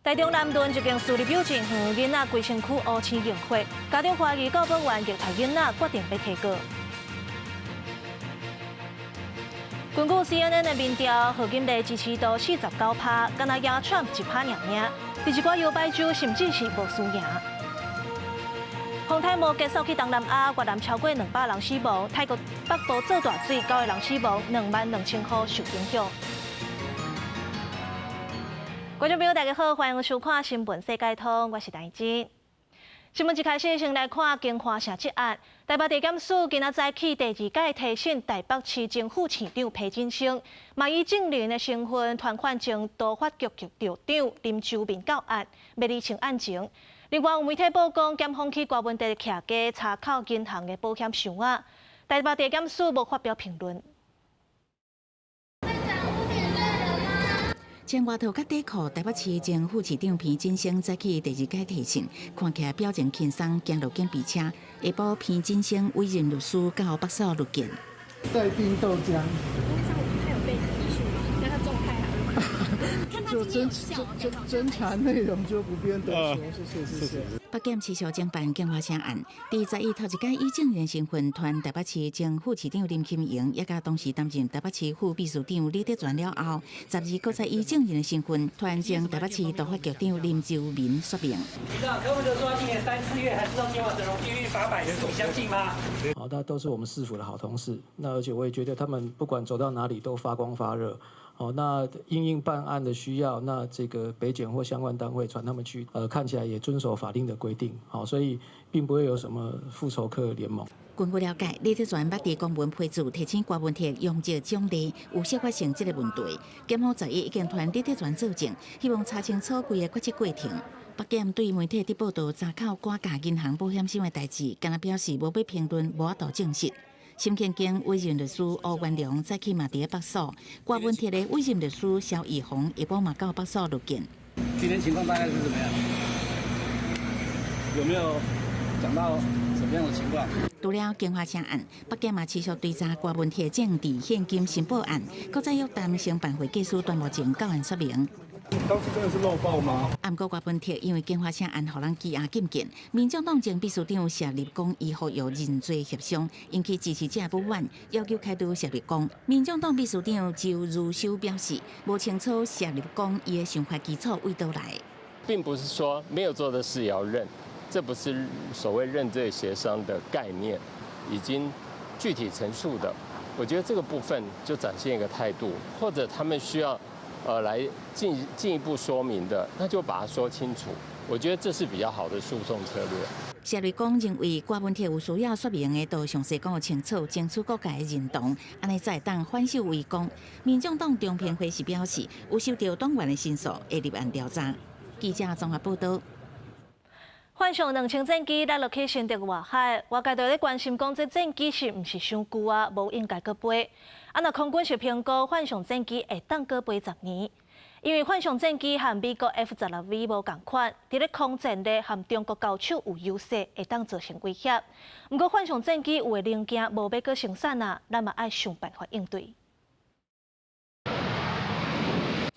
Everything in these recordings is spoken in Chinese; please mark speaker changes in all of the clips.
Speaker 1: 台中南屯一间私立幼稚园囡仔规身躯乌青硬血，家长怀疑教保员虐待囡仔，决定要提告。根据 CNN 的民调，何金丽支持度49%，敢若亚川1%赢，第一寡摇摆州甚至是无输赢。洪泰模结束去东南亚，越南超过200人死亡，泰国北部做大水，9个人死亡，22000户受影响。观众朋友，大家好，欢迎收看《新闻世界通》，我是戴珍。新闻一开始，先来看金华城这案。台北地检署今仔早起第2届提审台北市政府市长裴金星，嘛以证人的身份传唤前都发局局长林周明到案，要厘清案情。另外，有媒体报讲，检方去瓜文地徛家查扣银行的保险箱啊。台北地检署无发表评论。
Speaker 2: 前外头甲底裤台北市前副市长偏金星早起第2届提审，看起来表情轻松，行路警备车。下晡偏金星委任律师到北所入境。
Speaker 3: 带冰豆浆。
Speaker 4: 他有被艺术吗？让他重拍还
Speaker 3: 就侦查内容就不便多说，谢谢。
Speaker 2: 北检持续侦办金华城案，第11头一届以证人身份传台北市前副市长林钦莹，也甲当时担任台北市副秘书长李德全了后，12个再以证人的身份传前台北市都发局长林周明说明。
Speaker 5: 柯文哲说今年3、4月还知道今晚整容几率800人，你相信吗？
Speaker 3: 好，那都是我们市府的好同事，那而且我也觉得他们不管走到哪里都发光发热。好，那因应办案的需要，那这个北检或相关单位传他们去，看起来也遵守法定的规定，好，所以并不会有什么复仇客联盟。
Speaker 2: 根据了解，李德全捌伫公文批注提醒郭文婷用这奖励，有小发生这个问题。检方11已经传李德全作证，希望查清楚规个决策过程。北检对媒体的报道查扣挂假银行保险箱的代志，敢若表示无要评论，无法度证实。新建经委任律师欧元良早起嘛伫北所，郭文婷的委任律师萧义宏下晡嘛到北所入境。
Speaker 6: 今天情况大概是怎么样？有没有讲到什么样的情况？
Speaker 2: 除了金华城案，北检嘛持续追查郭文婷政治现金申报案，搁再约谈承办会计师段木前到案说明。
Speaker 3: 当时真的是漏报吗？
Speaker 2: 不过郭文婷因为金华城案互人羁押禁见，民众党前秘书长谢立功伊服有认罪协商，引起支持者不满，要求开除谢立功。民众党秘书长就如修表示，无清楚谢立功伊的想法基础为倒来，
Speaker 7: 并不是说没有做的事也要认，这不是所谓认罪协商的概念，已经具体陈述的。我觉得这个部分就展现一个态度，或者他们需要来进一步说明的，那就把它说清楚。我觉得这是比较好的诉讼策略。
Speaker 2: 谢立功认为郭文婷有需要说明的，都详细讲清楚，争取各界认同，安尼才当反守为攻。民众党中评会时表示，有收到党员的申诉，会立案调查。记者综合报道。
Speaker 1: 幻象2000战机来落去新竹外海，外界都咧关心讲，这战机是毋是伤旧啊？无应该搁飞。若空军是评估幻象战机会当搁飞10年，因为幻象战机和美国 F-16V 无共款，伫咧空战力和中国交手有优势，会当造成威胁。不过幻象战机有的零件无要搁生产啊，咱嘛爱想办法应对。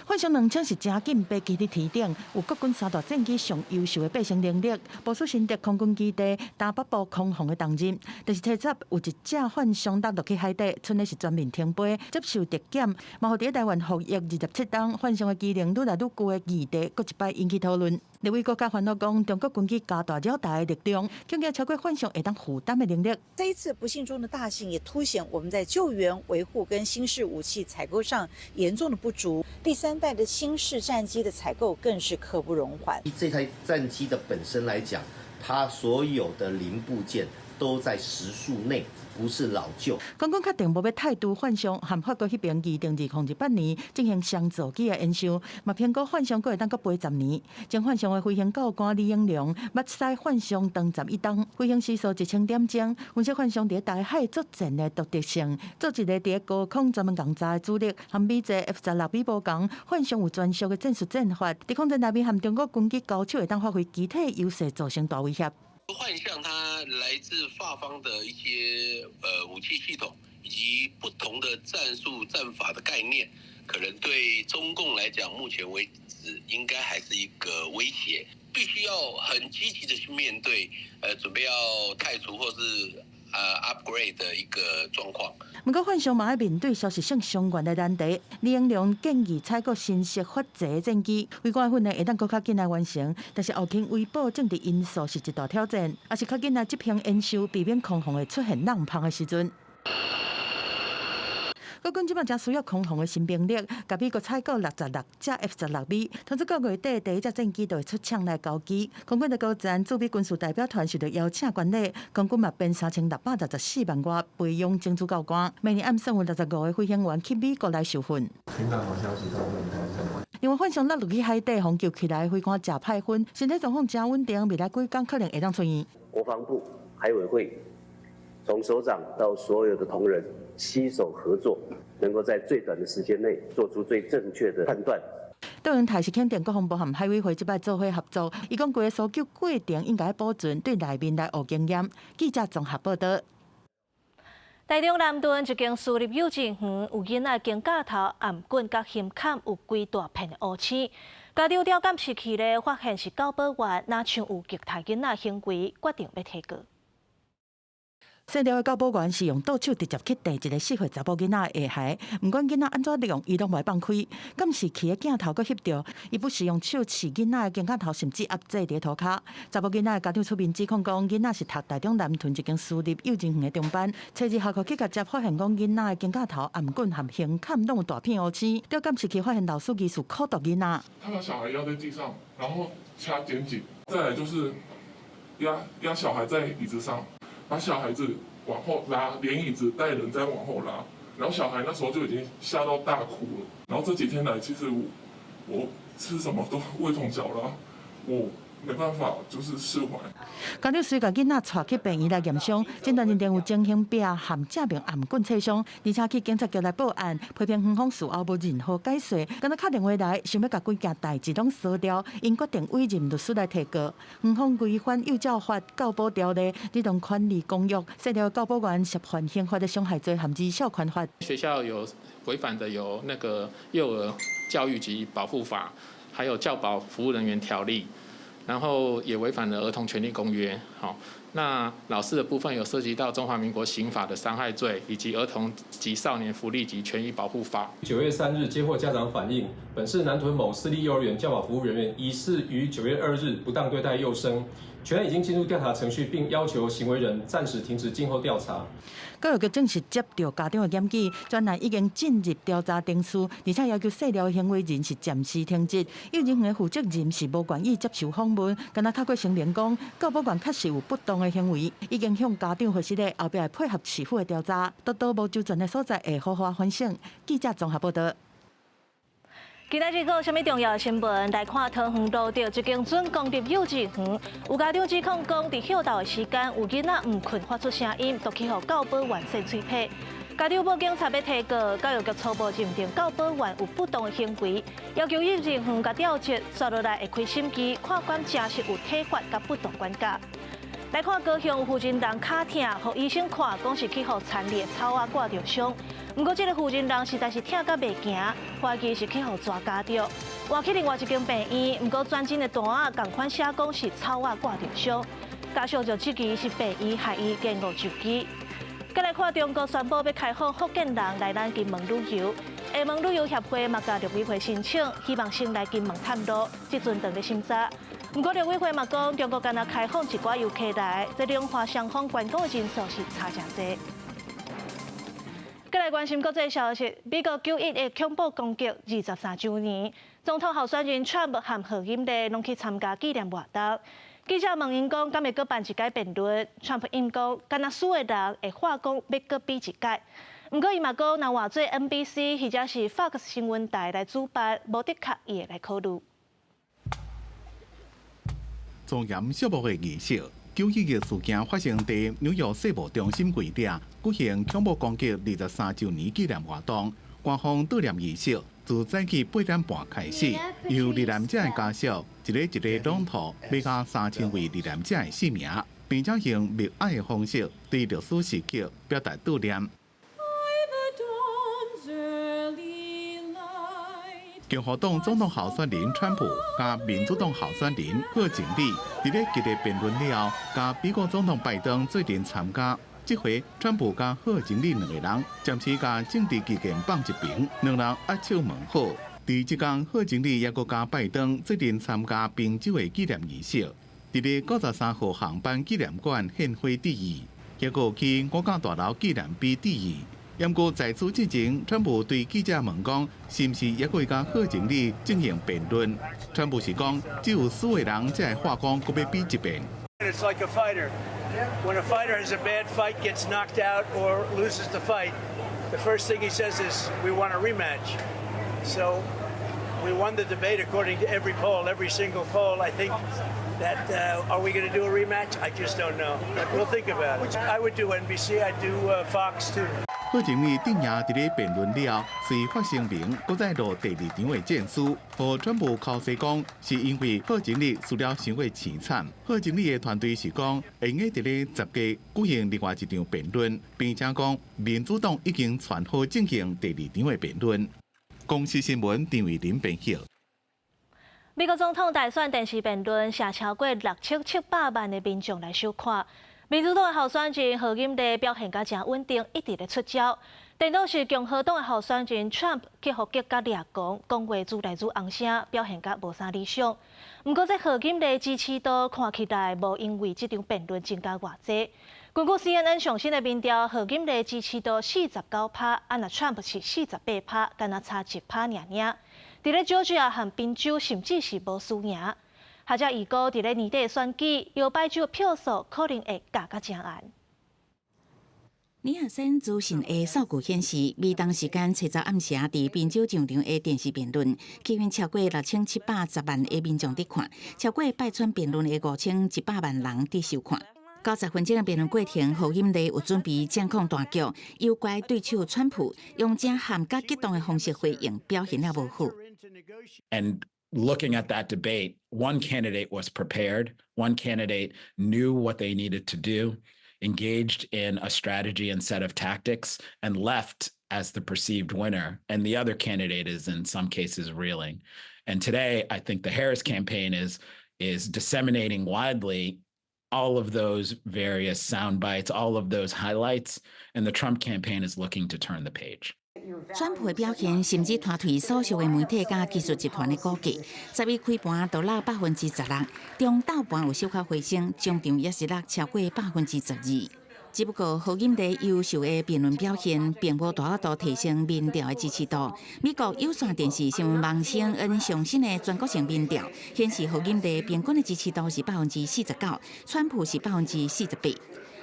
Speaker 8: 幻象2000是真紧飞机伫天顶，有国军3大战机上优秀的飞行能力，部署新竹空军基地打北部空防的重任。但是七十有一架幻象搭落去海底，剩的是全面停飞，接受特检，嘛互伫台湾服役27天，幻象的机能愈来愈旧的议题，搁一摆引起讨论。立委国家烦恼讲，中国军机加大扰台的力量，更加超过幻象会当负担的能力。
Speaker 9: 这一次不幸中的大幸，也凸显我们在救援、维护跟新式武器采购上严重的不足。第3代的新式战机的采购更是刻不容缓。
Speaker 10: 这台战机的本身来讲，它所有的零部件都在时数内，不是老旧。
Speaker 8: 空军确定无要态度幻象，和法国迄边2028年进行双座机的演习，嘛评估幻象阁会当阁飞10年。将幻象的飞行教官李英良捌驶幻象当11档，飞行时速1000点钟，分析幻象伫大海作战的独特性，做一个伫高空专门攻炸的主力，和美籍 F-16V 无共，幻象有专属的战术战法，伫空战内面和中国军机交手会当发挥集体优势，造成大威胁。
Speaker 11: 幻象它来自法方的一些武器系统以及不同的战术战法的概念，可能对中共来讲，目前为止应该还是一个威胁，必须要很积极的去面对，准备要汰除或是upgrade 的一个状况。
Speaker 8: 不过，反向嘛要面对消息性相关的难题。李英良建议采购新式发射战机，为官训练会当更较紧来完成，但是后勤维保政治因素是一大挑战，也是较紧来执行演习，避免空防会出现浪碰的时阵。国军即摆正需要空防的新兵力，甲美国采购66架 F-16B，同至9月底第一架战机就会出厂来交机。空军的高层驻美军事代表团受到邀请管理，空军嘛编3664万外备用政治教官，明年暗算有65个飞行员去美国来受训。
Speaker 12: 听到好消息都很高兴。
Speaker 8: 另外，反向落入去海底，防救起来飞官假派分，身体状况真稳定，未来几天可能会当出院。
Speaker 13: 国防部海委会从首长到所有的同仁携手合作，能够在最短的时间内做出最正确的判断。
Speaker 8: 杜英台是肯定国防部和海委会这摆做伙合作，伊讲规个搜救过程应该保存对内面来学经验。记者综合报道。
Speaker 1: 台中南屯一间私立幼稚园有囡仔经架头、颔棍甲胸坎有几大片的乌青，家长调监视器咧发现是教保员，若像有虐待囡仔行为，决定要提告。细条的教保员是用倒手直接去逮一个4岁查甫囡仔的下骸，不管囡仔安怎利用，伊拢袂放开。监视器的镜头佫翕到，伊不时用手刺囡仔的肩胛头，甚至压制伫涂骹。查甫囡仔的家长出面指控讲，囡仔是读台中南屯一间私立幼稚园的中班，初日下课去甲接发现讲，囡仔的肩胛头、颔棍和胸坎拢有大片乌青。调监视器发现老师疑似扣毒囡仔。
Speaker 12: 他把小孩压在地上，然后掐肩颈，再来就是压小孩在椅子上。把小孩子往后拉，连椅子带人再往后拉，然后小孩那时候就已经吓到大哭了。然后这几天来，其实我吃什么都胃痛绞了，我没办法就是释怀。家长随甲囡仔带去病院来验伤，诊断认定有精神病和正面颔棍刺伤，而且去警察局来报案，批评园方事后无任何解释，敢若打电话来想要甲几件代志拢烧掉，因决定委任律师来提告。园方违反幼教法、教保条例、儿童权利公约，细条教保员涉犯刑法的伤害罪和儿少权法。
Speaker 14: 学校有违反的有那个幼儿教育及保护法，还有教保服务人员条例。然后也违反了儿童权利公约。好，那老师的部分有涉及到中华民国刑法的伤害罪，以及儿童及少年福利及权益保护法。
Speaker 15: 9月3日接获家长反映，本市南屯某私立幼儿园教保服务人员疑似于9月2日不当对待幼生，全案已经进入调查程序，并要求行为人暂时停止静候调查。教育局正式接到家长的检举，专案已经进入调查程序，而且要求细条行为人是暂时停职。幼儿园的负责人是无愿意接受访问，敢若透过声明讲，教保员确实有不当的行为，已经向家长核实咧，后壁会配合市府的调查，得到无周全的所在会好好反省。记者综合报道。
Speaker 1: 今仔日有啥物重要新闻？来看桃园路着一间准公立幼稚园，有家长指控讲，伫休逗的时间，有囡仔唔困发出声音，就去互教保员扇嘴皮。家长报警查要提告，教育局初步认定教保员有不当的行为，要求幼稚园甲调查，接落来会开审机，看管真实有体罚甲不当管教。来看高雄妇人人脚痛，互医生看，讲是去互残裂草仔挂着伤。不过，这个妇人人实在是痛到袂行，怀疑是去互抓家着，换去另外一间病院。不过，专诊的单仔同款写讲是草仔挂着伤，家属就质疑是病院害伊延误就医。再来看中国宣布要开放福建人来咱金门旅游，厦门旅游协会嘛甲陆委会申请，希望先来金门探路，即阵等咧审查。不过陆委会嘛讲，中国敢若开放一寡游客来，这两化双方观光的人数是差真多。再来关心国际消息，美国9·11的恐怖攻击23周年，总统候选人 Trump 和贺锦丽拢去参加纪念活动。记者问因讲，敢会阁办一届辩论 ？Trump 应讲，敢若输的人会话讲要阁比一届。不过伊嘛讲，若换做 NBC 或者是 Fox 新闻台来主办，无的确伊会来考虑。
Speaker 16: 庄严肃穆的仪式，9·11事件发生在纽约世贸中心柜顶举行恐怖攻击23周年纪念活动。官方悼念仪式自早起8点半开始，由罹难者的家属一个朗读，要甲3000位罹难者的姓名，并且用默哀的方式对历史时刻表达悼念。共和党总统候选人川普加民主党候选人贺锦丽伫咧激烈辩论了后，加美国总统拜登做阵参加。这回川普加贺锦丽两个人暂时将政治事件放一边，两人握手问好。伫即天，贺锦丽也阁加拜登做阵参加宾州的纪念仪式，伫咧93号航班纪念馆献花致意，也阁去五角大楼纪念碑致意。不过在此之前，川普对记者问讲，是毋是也会甲贺锦丽进行辩论？川普是讲，只有输的人才会话讲，阁要比一遍。
Speaker 17: It's like a fighter. When a fighter has a bad fight, gets knocked out, or loses the fight, the first thing he says is, "We want a rematch." So we won the debate according to every poll, every single poll. I think that are we going to do a rematch? I just don't know. But we'll think about it. I would do NBC. I'd do Fox too.
Speaker 16: 贺锦丽镇压伫咧辩论了，随发声明，搁再落第二场的战书，和川普口舌讲，是因为贺锦丽输了伤过凄惨。贺锦丽的团队是讲，会用伫咧10月举行另外一场辩论，并且讲民主党已经传好进行第二场的辩论。公司新闻张伟林编辑。
Speaker 1: 美国总统大选电视辩论，写超过6,700万的民众来收看。民主党的候选人贺锦丽表现甲真稳定，一直咧出招。电脑是共和党的候选人 Trump 结合激甲掠光，讲话愈来愈昂声，表现甲无啥理想。不过，这贺锦丽支持度看起来无因为这场辩论增加偌济。根据 CNN 上新的民调，贺锦丽支持度49%，那 Trump 是48%，敢若差1%尔。伫咧Georgia和宾州，甚至是无输赢。学者预估，伫咧年底选举，摇摆州票数可能会加甲真暗。
Speaker 2: 尼尔森资讯的数据显示，美东时间7早暗时伫宾州上场的电视辩论，吸引超过6,710万的民众伫看，超过拜川辩论的5,100万人伫收看。90分钟的辩论过程，贺锦丽有准备掌控大局，诱拐对手川普，用正含甲激动的方式回应，表现了无好。
Speaker 18: And looking at that debate, one candidate was prepared, one candidate knew what they needed to do, engaged in a strategy and set of tactics, and left as the perceived winner. And the other candidate is in some cases reeling. And today, I think the Harris campaign is disseminating widely all of those various sound bites, all of those highlights, and the Trump campaign is looking to turn the page.
Speaker 2: 川普的表现甚至拖退所属的媒体甲技术集团的估计，11开盘就落16%，中到盘有小可回升，中场也是落超过12%。只不过贺锦丽优秀的辩论表现，并无大幅度提升民调的支持度。美国有线电视新闻网 CNN 上新的全国性民调显示，贺锦丽平均的支持度是49%，川普是48%。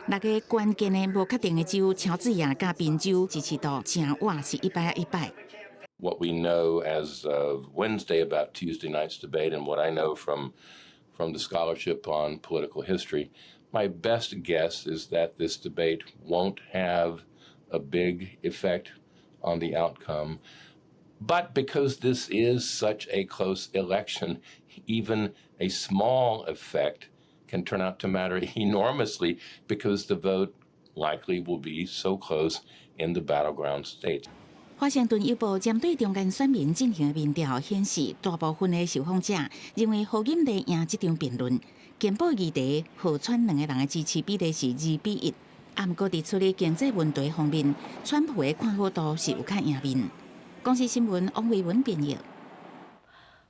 Speaker 2: 6个关键的无确定的州，乔治亚甲宾州支持度正活是100%。
Speaker 19: What we know as of Wednesday about Tuesday night's debate, and what I know from the scholarship on political history, my best guess is that this debate won't have a big effect on the outcome. But because this is such a close election, even a small effect can turn out to matter enormously because the vote likely will be so close in the battleground states.
Speaker 2: 华盛顿邮报针对中间选民进行的民调显示，大部分的受访者认为贺锦丽赢这场辩论。健保议题和川两个人的支持比例是2:1。不过伫处理经济问题方面，川普的看好度是有较赢面。公司新闻王维文编译。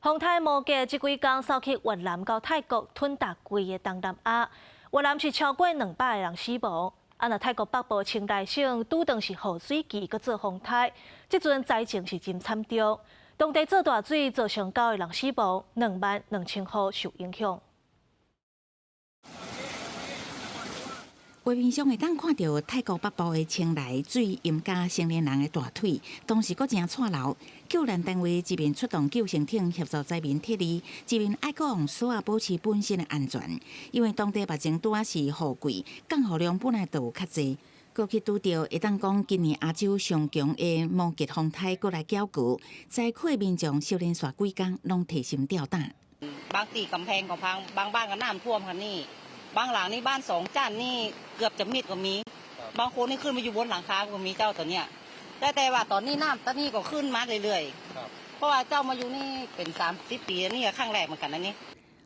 Speaker 1: 洪泰摩羯这几天扫去越南到泰国吞达贵的东南亚，越南是超过200个人死亡。那泰国北部清大省拄当是洪水期，搁做洪泰，即阵灾情是真惨重，当地做大水造成9个人死亡，22000户受影响。画面上会当看到泰国北部的清莱水淹加成年人的大腿，当时阁真错漏。救援单位一面出动救生艇协助灾民撤离，一面爱阁用锁啊保持本身的安全。因为当地目前拄啊是雨季，降雨量本来就有较济。过去拄到会当讲今年亚洲上强的摩羯风台过来搅局，灾区的民众少连续几天拢提心吊胆。
Speaker 20: บางตีกำแพงก็พังบางบ้านก็น้ำท่วมค่ะนี่บางหลังนี่บ้าน2ชั้นนี่เกือบจะมิดก็มีบางคนนี่ขึ้นมาอยู่บนหลังคาก็มีเจ้าตัวเนี้ยแต่ว่าตอนนี้น้ำตอนนี้ก็ขึ้นมาเรื่อยๆ เพราะว่าเจ้ามาอยู่นี่เป็น30 ปีนี่ก็ครั้งแรกเหมือนกันนะนี่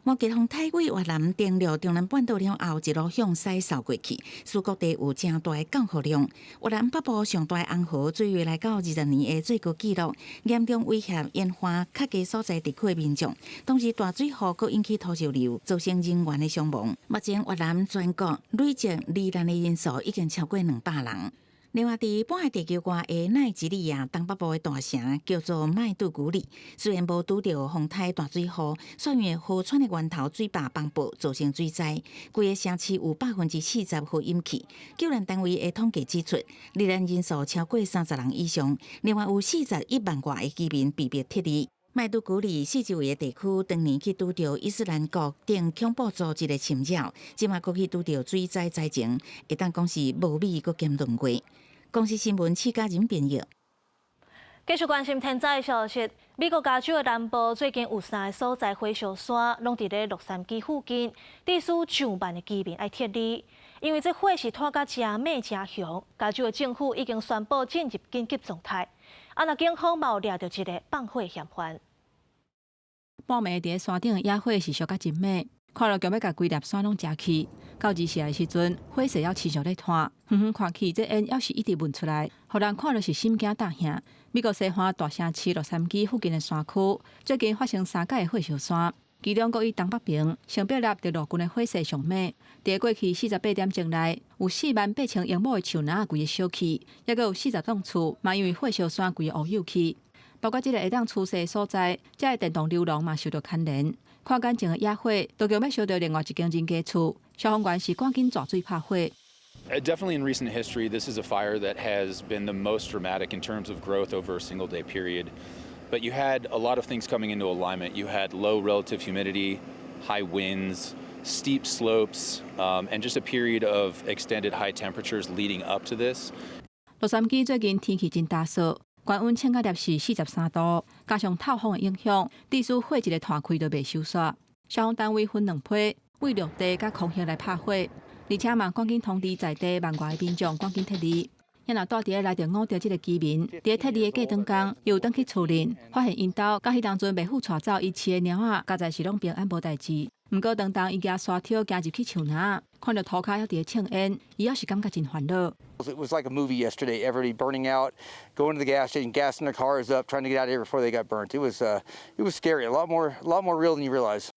Speaker 2: 莫吉洪太尉越南登陆中南半岛了后，一路向西扫过去，苏各地有正大的降雨量。越南北部上大红河水位来到20年的最高纪录，严重威胁沿岸较低所在地区的民众。同时，大水河阁引起土石流，造成人员的伤亡。目前越南全国累计罹难的人数已经超过200人。另外，伫半海地球外的奈及利亚东北部的大城叫做麦杜古里，虽然无拄到风台大水雨，却因为河川的源头水坝崩爆，造成水灾，规个城市有40%河淹去。救援单位的统计指出，罹难人数超过30人以上，另外有41万外的居民被迫撤离。麦杜古里四周围的地区，当年去拄到伊斯兰国等恐怖组织的侵扰，即马过去拄到水灾灾情，会当讲是无米阁兼论过。公司新闻，戚家人编译。
Speaker 1: 继续关心天灾消息。美国加州的南部最近有3个所在火烧山，拢伫咧洛杉矶附近，致使上万的居民爱撤离。因为这火是拖到真猛真凶，加州的政府已经宣布进入紧急状态。那警方嘛有抓到一个放火嫌犯。
Speaker 21: 半暝伫山顶野火是烧甲真猛，看到强要甲规粒山拢食去。到日时的时阵，火势还持续咧拖，远远看去，这烟还是一直闻出来，互人看到是心惊胆吓。美国西岸大城市洛杉矶附近的山区，最近发生3起火烧山，其中国以东北边性别立着陆军的火势上猛。伫过去48点钟内，有48000英亩的树林规个烧去，抑阁有40栋厝嘛因为火烧山规个乌有去。包括这个会当出事的所在，这个电动流廊嘛受到牵连。看眼前的野火，都强要烧到另外一间人家厝。消防员是赶紧抓水拍火。
Speaker 22: Definitely in recent history, this is a fire that has been the most dramatic in terms of growth over a single day period. But you had a lot of things coming into alignment. You had low relative humidity, high winds, steep slopes, and just a period of extended high temperatures leading up to this.
Speaker 21: 洛杉矶最近天气真干燥，高温称甲摄氏43度，加上透风的影响，致使火一个摊开都袂收煞。消防单位分2批，为陆地甲空气来拍火，而且嘛赶紧通知在地万外的民众赶紧撤离。也若住伫内着5条这个居民，伫撤离的过程中，又转去厝里，发现因兜甲迄当阵袂赴带走伊饲的猫仔，加在是拢平安无代志。毋过当伊举沙条行入去树林，看到涂骹还伫咧呛烟，伊也是感觉真烦恼。
Speaker 23: It was like a movie yesterday. Everybody burning out, going to the gas station, gassing their cars up, trying to get out of here before they got burnt. It was scary. A lot more real than you realize.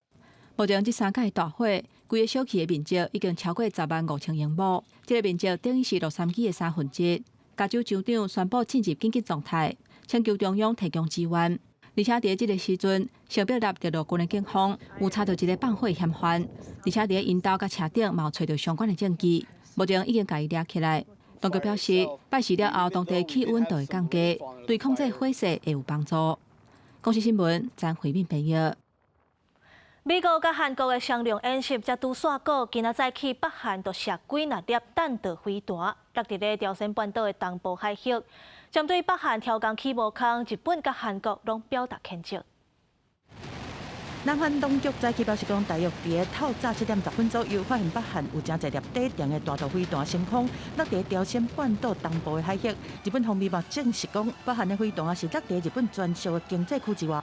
Speaker 21: 目前这3起大火，规个烧去的面积已经超过105000英亩，这个面积等于是洛杉矶的1/3。加州州长宣布进入紧急状态，请求中央提供支援。而且伫这个时阵，性别立着陆军的警方有查到一个放火嫌犯，而且伫因兜甲车顶嘛有找到相关的证据，目前已经甲伊抓起来。当局表示，拜四了后，当地气温就会降低，对控制火势会有帮助。公司新闻张惠敏编译。
Speaker 1: 美国甲韩国的商量演习才拄煞过，今仔早起北韩就射几若粒弹道飞弹，落伫咧朝鲜半岛的东部海域。针对北韩挑工起无空，日本甲韩国拢表达谴责。
Speaker 8: 南韩当局早起表示讲，大约伫透早7点10分左右，发现北韩有正侪粒低重的大道飞弹升空，落伫朝鲜半岛东部的海域。日本方面嘛证实讲，北韓的飛彈是落伫日本專屬的經濟區之外。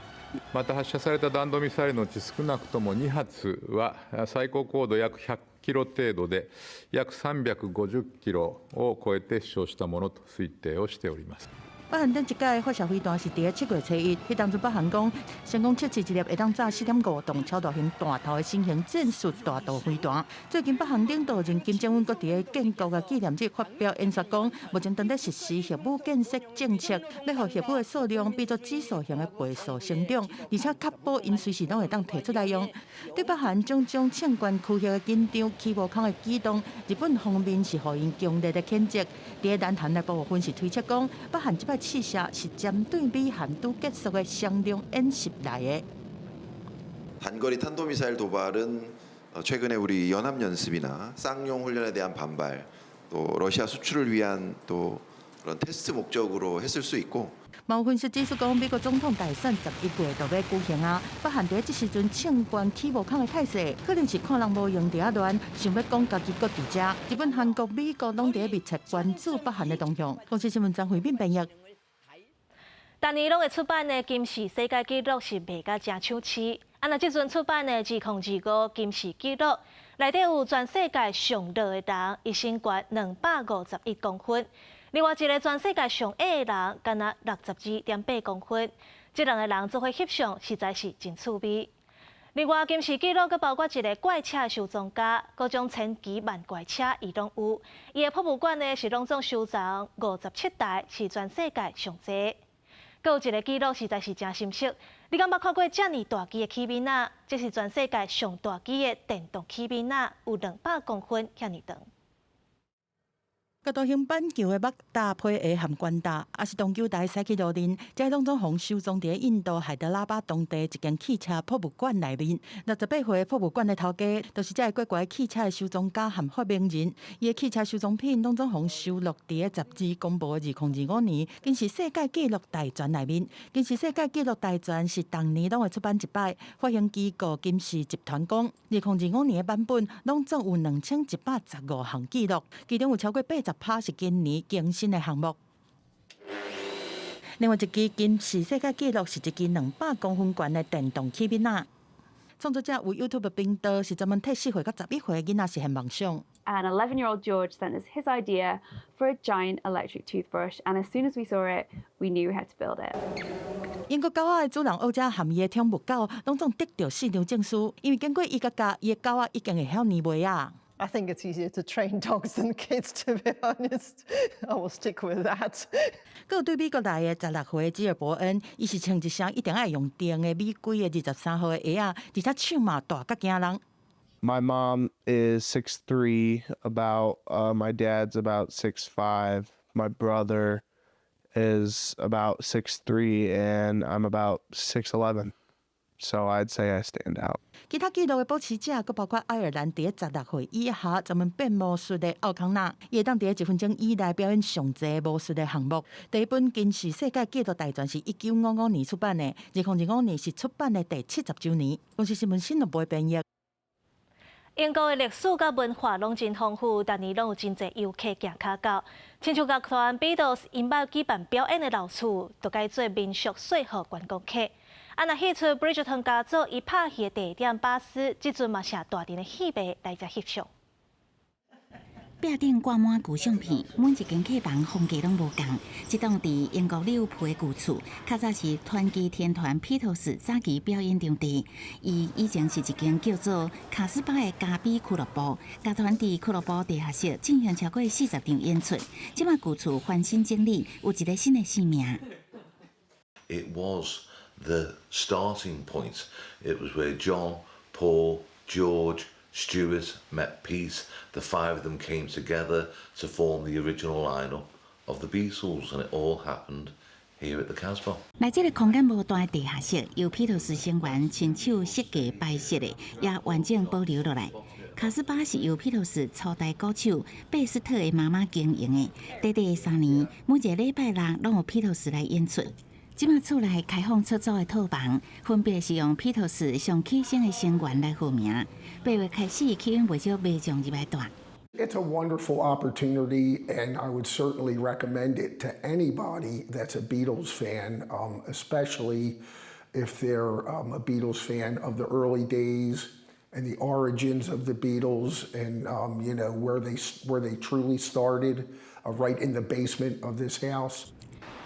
Speaker 24: また発射された弾道ミサイルのうち少なくとも2発は最高高度約100キロ程度で約350キロを超えて飛翔したものと推定をしております。
Speaker 8: 北韓頂一屆發射飛彈是伫7月初1，迄當陣北韓講成功測試一粒會當早4.5噸超大型彈頭的新型戰術大道飛彈。最近北韓領導人金正恩閣伫建國嘅紀念日發表演說講，目前正在實施核武建設政策，要讓核武的數量變作指數型的倍數成長，而且確保因隨時都會當提出來用。對北韓種種槍管區域的緊張、起無空的舉動，日本方面是予因強烈的譴責。伫南韓內部分析推測講，北韓這擺試射是針對美韓都結束的商量演習來的。
Speaker 25: 단거리 탄도미사일 도발은 최근에 우리 연합연습이나 쌍용 훈련에 대한 반발, 또 러시아 수출을 위한 또 그런 테스트 목적으로 했을 수 있고.
Speaker 8: 有分析指出讲，美国总统大选11月就要举行啊，北韩伫这时阵枪管起无空的态势，可能是看人无用伫遐乱，想要讲家己搁伫遮。日本、韩国、美国拢伫密切关注北韩的动向。公司新闻张惠敏编译。
Speaker 1: 逐年拢会出版的金氏世界纪录是卖甲真抢市。那即阵出版的2025金氏纪录，内底有全世界上老的人，伊身高251公分；另外一个全世界上矮的人，敢若62.8公分。这两个人做伙翕相，实在是真趣味。另外，金氏纪录佫包括一个怪车收藏家，各种千奇万怪车伊拢有。伊的博物馆呢是拢总收藏57台，是全世界上侪。佫有一个纪录实在是真深色。你敢捌看过遮尔大机的起宾仔？这是全世界上大机的电动起宾仔，有200公分遐尼长。
Speaker 8: 角度型板球的木搭配的含管搭，也是东九台西起路林，这当中互收藏伫印度海德拉巴当地一间汽车博物馆内面。68岁博物馆的头家，就是这个国外汽车的收藏家和发明人。伊的汽车收藏品当中互收录伫个杂志公布的2025年金氏世界纪录大全内面。金氏世界纪录大全是当年拢会出版一摆，发行机构金氏集团讲，2025年的版本拢总有2115项纪录，其中有超过80%是今年更新的项目。另外一支金氏世界纪录是一支200公分悬的电动起宾仔。创作者有 YouTube 频道是专门替4岁到11岁的囡仔实现梦想。
Speaker 3: And 11-year-old George sent us his idea for a giant electric toothbrush, and as soon as we saw it, we knew we had to build it.
Speaker 8: 英国狗仔的主人欧家含伊的宠物狗，拢总得到市场证书，因为经过伊家，伊的狗仔已经会晓念话啊。
Speaker 4: I think it's easier to train dogs than kids, to be honest. I will stick with that.
Speaker 8: 佮有对美国来的16岁吉尔伯恩，伊是穿一双一定爱用电的美规的23号的鞋啊，而且手嘛大甲惊人。
Speaker 5: My mom is 6'3", my dad's about 6'5", my brother is about 6'3", and I'm about 6'11". So I'd say I stand out.
Speaker 8: 其他纪录的保持者，佮包括爱尔兰伫16岁以下专门变魔术的奥康纳，伊会当伫1分钟以内表演上济魔术的项目。第一本金氏世界纪录大全是1955年出版的，2025年是出版的第70周年。公司新闻新闻部编译。
Speaker 1: 英国的历史甲文化拢真丰富，逐年拢有真侪游客行脚到。亲像乐团 Beatles 因捌举办表演的老厝，就改做民俗说互观光客。那迄出 Bridgerton 家族伊拍戏的地点巴斯，即阵嘛是大阵的戏迷来遮翕相。
Speaker 2: 壁顶挂满旧相片，每一间客房风格拢无共。这栋伫英国利物浦的旧厝，较早是传奇天团披头士早期表演场地。伊以前是一间叫做卡斯巴的加比俱乐部，加团伫俱乐部地下室进行超过40场演出。即摆旧厝翻新整理，有一个新的生命。
Speaker 6: It was the starting point. It was where John, Paul, George, Stuart met Pete. The 5 of them came together to form the original lineup of the Beatles, and it all happened here at the Casbah.
Speaker 2: 来这个空间无大的地下室，由披头士成员亲手设计摆设的，也完整保留落来。卡斯巴是由披头士初代鼓手贝斯特的妈妈经营的，短短3年，每一个礼拜六拢有披头士来演出。即马厝内开放出租的套房，分别是用披头士上起星的成员来户名。8月开始，起因袂少卖将入来大。
Speaker 7: It's a wonderful opportunity, and I would certainly recommend it to anybody that's a Beatles fan, especially if they're a Beatles fan of the early days and the origins of the Beatles, and you know where they truly started, right in the basement of this house.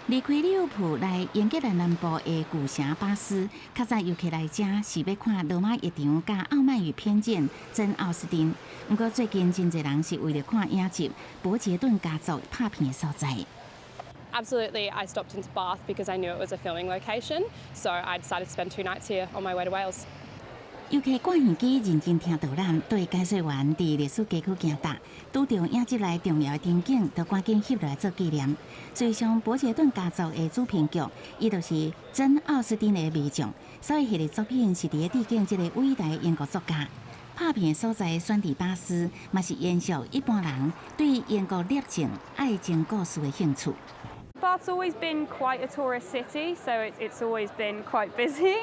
Speaker 2: 离开利物浦来英格兰南部的古城巴斯，较早游客来遮是要看罗马浴场甲《傲慢与偏见》真奥斯汀。不过最近真侪人是为了看影集伯杰顿家族拍片的所在。
Speaker 26: Absolutely, I stopped into Bath because I knew it was a filming location, so I decided to spend 2 nights here on my way to Wales.
Speaker 2: 游客看戏机认真听导览，对解说员伫历史街区行踏，拄着影集内重要的场景，就赶紧翕来做纪念。实际上，伯杰顿家族的主编剧，伊就是真奥斯汀的迷将，所以迄个作品是伫致敬这个伟大的英国作家。拍片的所在选伫巴斯，嘛是延续一般人对英国历情、爱情故事的兴趣。
Speaker 26: Bath's always been quite a tourist city, so it's always been quite busy.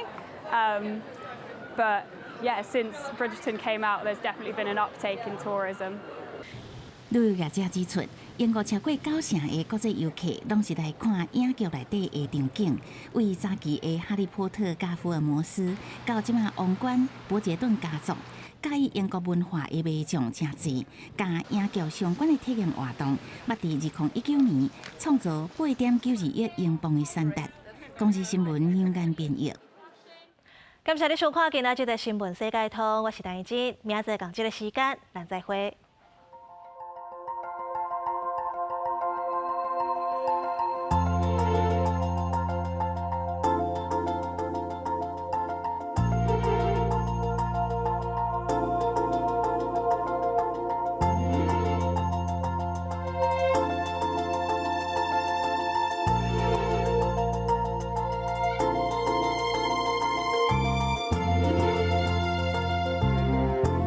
Speaker 26: But yeah, since Bridgerton came out, there's definitely been an uptake in tourism.
Speaker 2: 旅游业者指出，英国超过90%的国际游客拢是来看影剧内底的场景，为早期的哈利波特加福尔摩斯，到即马王冠、伯杰顿家族，介意英国文化的迷众真侪，甲影剧相关的体验活动，捌伫2019年创造8.92亿英镑的产值。公司新闻牛眼编译。
Speaker 1: 感谢你收看今仔日的新闻世界通，我是陈怡珍，明仔载同这个时间，咱再会。